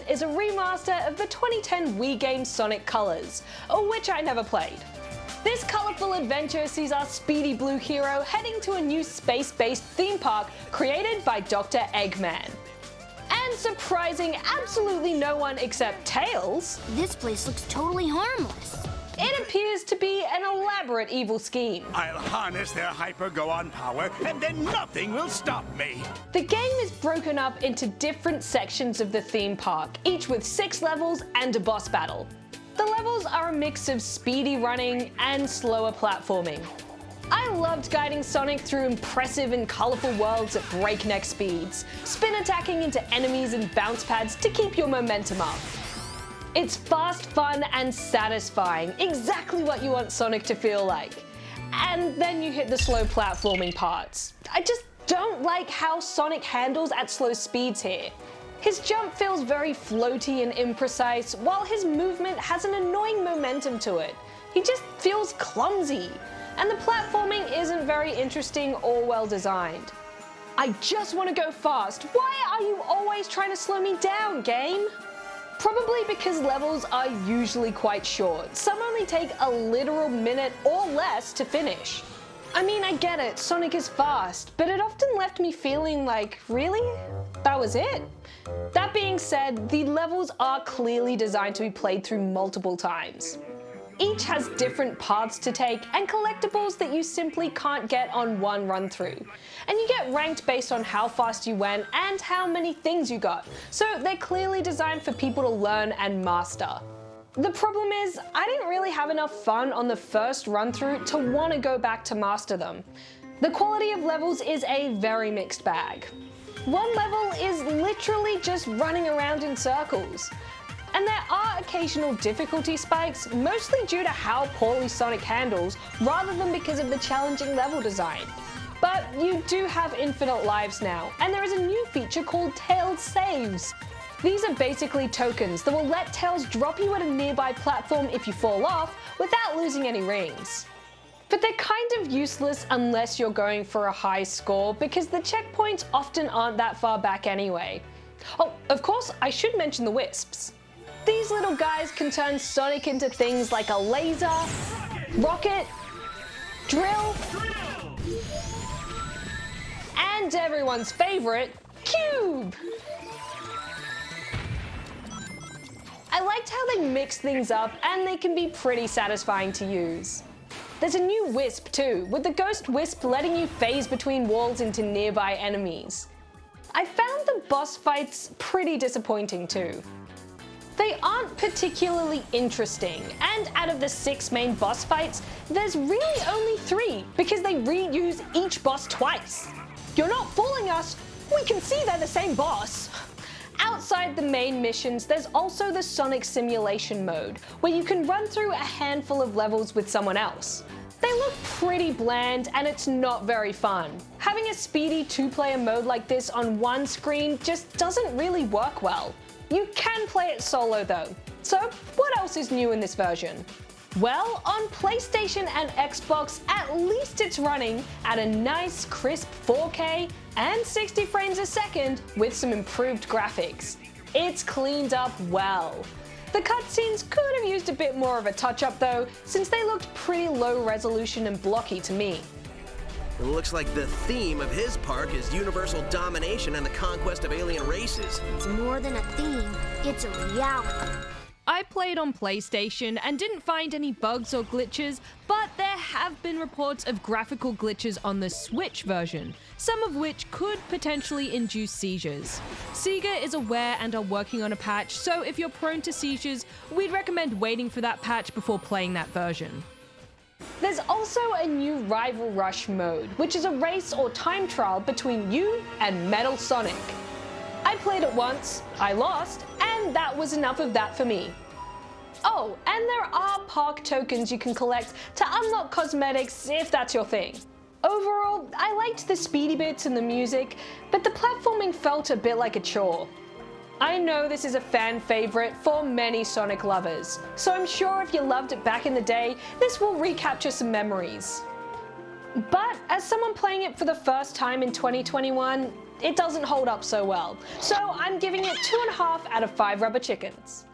Untitled is a remaster of the 2010 Wii game Sonic Colors, which I never played. This colourful adventure sees our speedy blue hero heading to a new space-based theme park created by Dr. Eggman. And surprising absolutely no one except Tails, this place looks totally harmless. it appears to be an elaborate evil scheme. I'll harness their hyper-go-on power, and then nothing will stop me. The game is broken up into different sections of the theme park, each with 6 levels and a boss battle. The levels are a mix of speedy running and slower platforming. I loved guiding Sonic through impressive and colourful worlds at breakneck speeds, spin attacking into enemies and bounce pads to keep your momentum up. It's fast, fun and satisfying, exactly what you want Sonic to feel like. And then you hit the slow platforming parts. I just don't like how Sonic handles at slow speeds here. His jump feels very floaty and imprecise, while his movement has an annoying momentum to it. He just feels clumsy. And the platforming isn't very interesting or well designed. I just want to go fast. Why are you always trying to slow me down, game? Probably because levels are usually quite short. Some only take a literal minute or less to finish. I mean, I get it, Sonic is fast, but it often left me feeling like, really? That was it? That being said, the levels are clearly designed to be played through multiple times. Each has different paths to take and collectibles that you simply can't get on one run through. And you get ranked based on how fast you went and how many things you got, so they're clearly designed for people to learn and master. The problem is, I didn't really have enough fun on the first run through to want to go back to master them. The quality of levels is a very mixed bag. One level is literally just running around in circles. And there are occasional difficulty spikes, mostly due to how poorly Sonic handles, rather than because of the challenging level design. But you do have infinite lives now, and there is a new feature called Tails Saves. These are basically tokens that will let Tails drop you at a nearby platform if you fall off, without losing any rings. But they're kind of useless unless you're going for a high score, because the checkpoints often aren't that far back anyway. Oh, of course, I should mention the Wisps. These little guys can turn Sonic into things like a laser, rocket, drill, and everyone's favorite, cube! I liked how they mix things up and they can be pretty satisfying to use. There's a new Wisp too, with the Ghost Wisp letting you phase between walls into nearby enemies. I found the boss fights pretty disappointing too. They aren't particularly interesting, and out of the 6 main boss fights, there's really only 3 because they reuse each boss twice. You're not fooling us, we can see they're the same boss. Outside the main missions, there's also the Sonic Simulation mode, where you can run through a handful of levels with someone else. They look pretty bland and it's not very fun. Having a speedy 2-player mode like this on one screen just doesn't really work well. You can play it solo though. So what else is new in this version? Well, on PlayStation and Xbox, at least it's running at a nice crisp 4K and 60 frames a second with some improved graphics. It's cleaned up well. The cutscenes could have used a bit more of a touch-up though, since they looked pretty low resolution and blocky to me. It looks like the theme of his park is universal domination and the conquest of alien races. It's more than a theme, it's a reality. I played on PlayStation and didn't find any bugs or glitches, but there have been reports of graphical glitches on the Switch version, some of which could potentially induce seizures. Sega is aware and are working on a patch, so if you're prone to seizures, we'd recommend waiting for that patch before playing that version. There's also a new Rival Rush mode, which is a race or time trial between you and Metal Sonic. I played it once, I lost, and that was enough of that for me. Oh, and there are park tokens you can collect to unlock cosmetics if that's your thing. Overall, I liked the speedy bits and the music, but the platforming felt a bit like a chore. I know this is a fan favorite for many Sonic lovers, so I'm sure if you loved it back in the day, this will recapture some memories. But as someone playing it for the first time in 2021, it doesn't hold up so well. So I'm giving it 2.5 out of 5 rubber chickens.